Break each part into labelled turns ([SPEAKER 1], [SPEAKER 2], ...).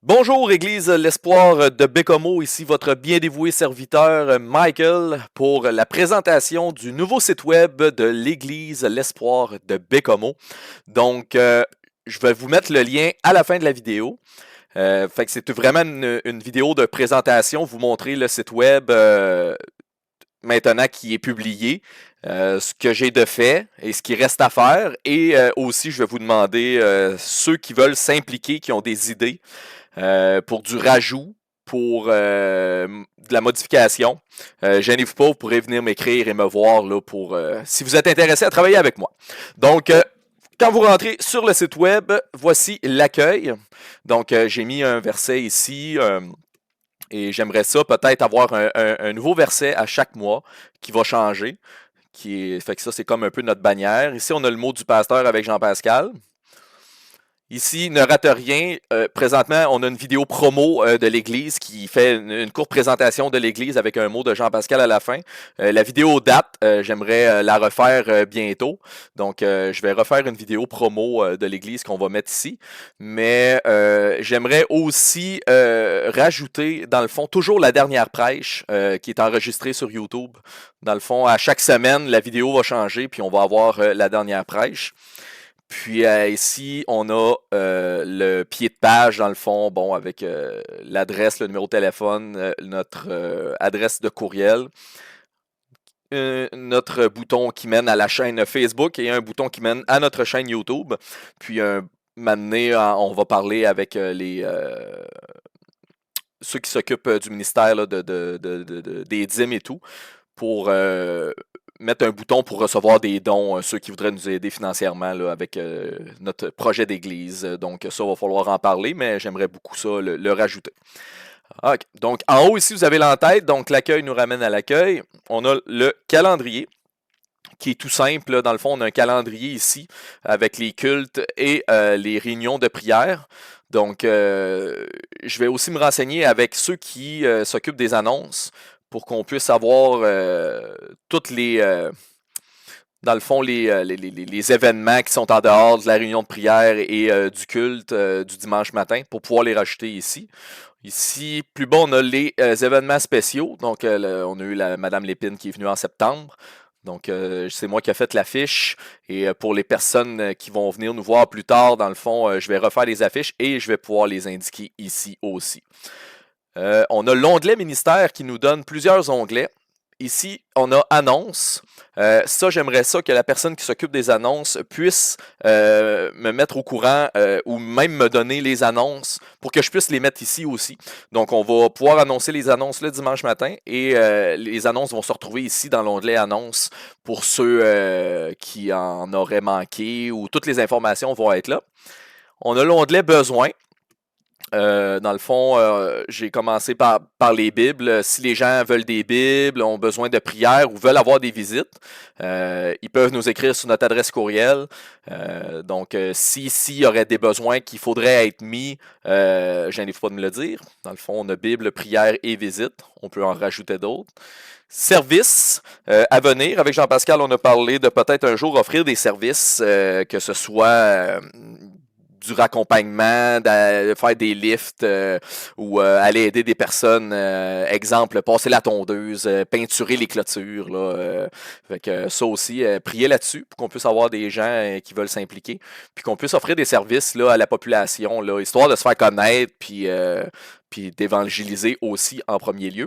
[SPEAKER 1] Bonjour Église l'Espoir de Bécomo, ici votre bien dévoué serviteur Michael pour la présentation du nouveau site web de l'Église l'Espoir de Bécomo. Donc, je vais vous mettre le lien à la fin de la vidéo. Fait que c'est vraiment une vidéo de présentation, vous montrer le site web maintenant qui est publié, ce que j'ai de fait et ce qui reste à faire. Et aussi, je vais vous demander ceux qui veulent s'impliquer, qui ont des idées pour du rajout, pour de la modification. Gênez-vous pas, vous pourrez venir m'écrire et me voir là, pour si vous êtes intéressé à travailler avec moi. Donc, quand vous rentrez sur le site web, voici l'accueil. Donc, j'ai mis un verset ici. Et j'aimerais ça peut-être avoir un nouveau verset à chaque mois qui va changer. Fait que ça, c'est comme un peu notre bannière. Ici, on a le mot du pasteur avec Jean-Pascal. Ici, ne rate rien. Présentement, on a une vidéo promo de l'Église qui fait une courte présentation de l'Église avec un mot de Jean-Pascal à la fin. La vidéo date, j'aimerais la refaire bientôt. Donc, je vais refaire une vidéo promo de l'Église qu'on va mettre ici. Mais j'aimerais aussi rajouter, dans le fond, toujours la dernière prêche qui est enregistrée sur YouTube. Dans le fond, à chaque semaine, la vidéo va changer, puis on va avoir la dernière prêche. Puis ici, on a le pied de page, dans le fond, bon, avec l'adresse, le numéro de téléphone, notre adresse de courriel, notre bouton qui mène à la chaîne Facebook et un bouton qui mène à notre chaîne YouTube. Puis maintenant, on va parler avec ceux qui s'occupent du ministère là, des dîmes et tout, pour mettre un bouton pour recevoir des dons, ceux qui voudraient nous aider financièrement là, avec notre projet d'église. Donc ça, va falloir en parler, mais j'aimerais beaucoup ça le rajouter. Okay. Donc en haut ici, vous avez l'entête, donc l'accueil nous ramène à l'accueil. On a le calendrier qui est tout simple. Là. Dans le fond, on a un calendrier ici avec les cultes et les réunions de prière. Donc, je vais aussi me renseigner avec ceux qui s'occupent des annonces pour qu'on puisse avoir toutes dans le fond, les événements qui sont en dehors de la réunion de prière et du culte du dimanche matin pour pouvoir les rajouter ici. Ici, plus bas, on a les événements spéciaux. Donc, on a eu Madame Lépine qui est venue en septembre. Donc, c'est moi qui ai fait l'affiche. Et pour les personnes qui vont venir nous voir plus tard, dans le fond, je vais refaire les affiches et je vais pouvoir les indiquer ici aussi. On a l'onglet ministère qui nous donne plusieurs onglets. Ici, on a annonces. Ça, j'aimerais ça que la personne qui s'occupe des annonces puisse me mettre au courant ou même me donner les annonces pour que je puisse les mettre ici aussi. Donc, on va pouvoir annoncer les annonces le dimanche matin et les annonces vont se retrouver ici dans l'onglet annonces pour ceux qui en auraient manqué ou toutes les informations vont être là. On a l'onglet besoins. Dans le fond, j'ai commencé par les Bibles. Si les gens veulent des Bibles, ont besoin de prières ou veulent avoir des visites, ils peuvent nous écrire sur notre adresse courriel. Donc, s'il y aurait des besoins qu'il faudrait être mis, gênez-vous pas de me le dire. Dans le fond, on a Bible, prière et visite. On peut en rajouter d'autres. Services à venir. Avec Jean-Pascal, on a parlé de peut-être un jour offrir des services, que ce soit du raccompagnement, de faire des lifts ou aller aider des personnes, exemple, passer la tondeuse, peinturer les clôtures. Là, fait que ça aussi, prier là-dessus pour qu'on puisse avoir des gens qui veulent s'impliquer, puis qu'on puisse offrir des services là, à la population, là, histoire de se faire connaître, puis d'évangéliser aussi en premier lieu.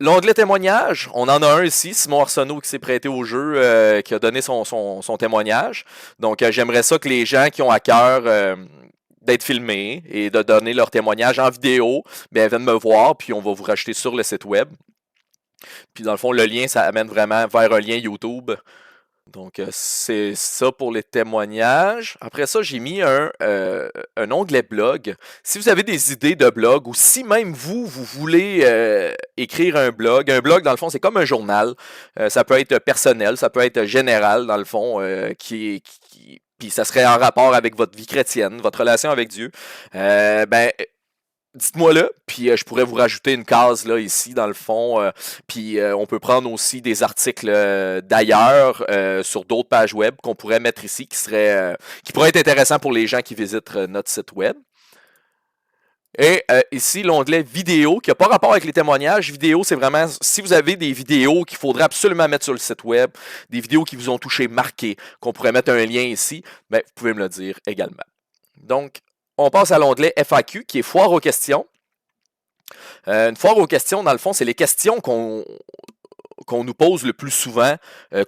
[SPEAKER 1] L'onglet témoignage, on en a un ici, Simon Arsenault qui s'est prêté au jeu, qui a donné son témoignage. Donc, j'aimerais ça que les gens qui ont à cœur d'être filmés et de donner leur témoignage en vidéo, bien, viennent me voir, puis on va vous rajouter sur le site web. Puis, dans le fond, le lien, ça amène vraiment vers un lien YouTube. Donc, c'est ça pour les témoignages. Après ça, j'ai mis un onglet blog. Si vous avez des idées de blog ou si même vous voulez écrire un blog, dans le fond, c'est comme un journal. Ça peut être personnel, ça peut être général, dans le fond, puis ça serait en rapport avec votre vie chrétienne, votre relation avec Dieu. Ben, dites-moi-le, puis je pourrais vous rajouter une case là ici dans le fond. Puis on peut prendre aussi des articles d'ailleurs sur d'autres pages web qu'on pourrait mettre ici qui pourraient être intéressants pour les gens qui visitent notre site web. Et ici, l'onglet vidéo, qui n'a pas rapport avec les témoignages. Vidéo, c'est vraiment, si vous avez des vidéos qu'il faudrait absolument mettre sur le site web, des vidéos qui vous ont touché, marqué, qu'on pourrait mettre un lien ici, ben, vous pouvez me le dire également. Donc, on passe à l'onglet FAQ, qui est foire aux questions. Une foire aux questions, dans le fond, c'est les questions qu'on nous pose le plus souvent,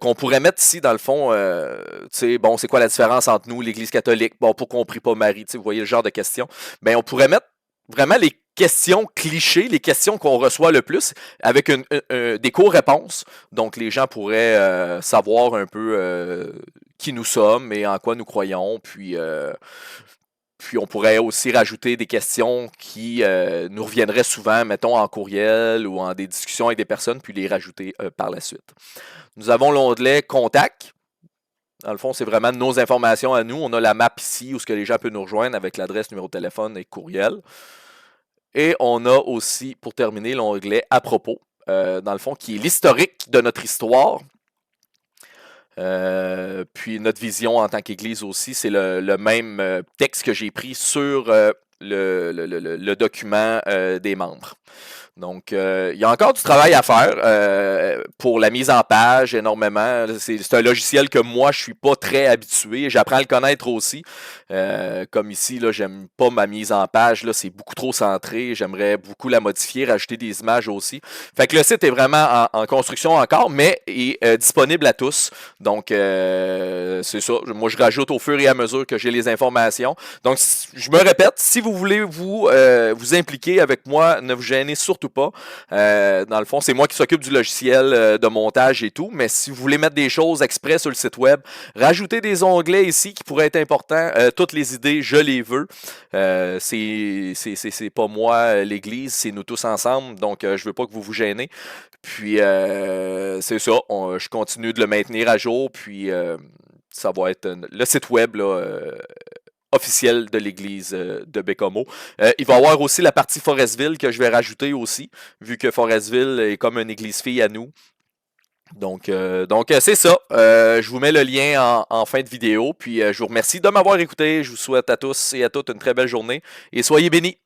[SPEAKER 1] qu'on pourrait mettre ici, dans le fond, bon, c'est quoi la différence entre nous, l'Église catholique, bon, pourquoi on prie pas Marie, vous voyez le genre de questions. Ben, on pourrait mettre vraiment les questions clichés, les questions qu'on reçoit le plus, avec des courts-réponses. Donc, les gens pourraient savoir un peu qui nous sommes et en quoi nous croyons, puis on pourrait aussi rajouter des questions qui nous reviendraient souvent, mettons, en courriel ou en des discussions avec des personnes, puis les rajouter par la suite. Nous avons l'onglet Contact. Dans le fond, c'est vraiment nos informations à nous. On a la map ici où ce que les gens peuvent nous rejoindre avec l'adresse, numéro de téléphone et courriel. Et on a aussi, pour terminer, l'onglet À propos, dans le fond, qui est l'historique de notre histoire. Puis notre vision en tant qu'Église aussi, c'est le même texte que j'ai pris sur le document des membres. Donc, il y a encore du travail à faire pour la mise en page énormément. C'est un logiciel que moi, je suis pas très habitué. J'apprends à le connaître aussi. Comme ici, là, j'aime pas ma mise en page. Là, c'est beaucoup trop centré. J'aimerais beaucoup la modifier, rajouter des images aussi. Fait que le site est vraiment en construction encore, mais est disponible à tous. Donc, c'est ça. Moi, je rajoute au fur et à mesure que j'ai les informations. Donc, je me répète, si vous voulez vous impliquer avec moi, ne vous gênez surtout pas. Dans le fond, c'est moi qui s'occupe du logiciel de montage et tout, mais si vous voulez mettre des choses exprès sur le site web, rajoutez des onglets ici qui pourraient être importants. Toutes les idées, je les veux. C'est pas moi l'Église, c'est nous tous ensemble, donc je veux pas que vous vous gênez. Puis c'est ça, je continue de le maintenir à jour, puis ça va être le site web là, officiel de l'église de Bécomo. Il va y avoir aussi la partie Forestville que je vais rajouter aussi, vu que Forestville est comme une église fille à nous. Donc c'est ça. Je vous mets le lien en fin de vidéo. Puis je vous remercie de m'avoir écouté. Je vous souhaite à tous et à toutes une très belle journée. Et soyez bénis.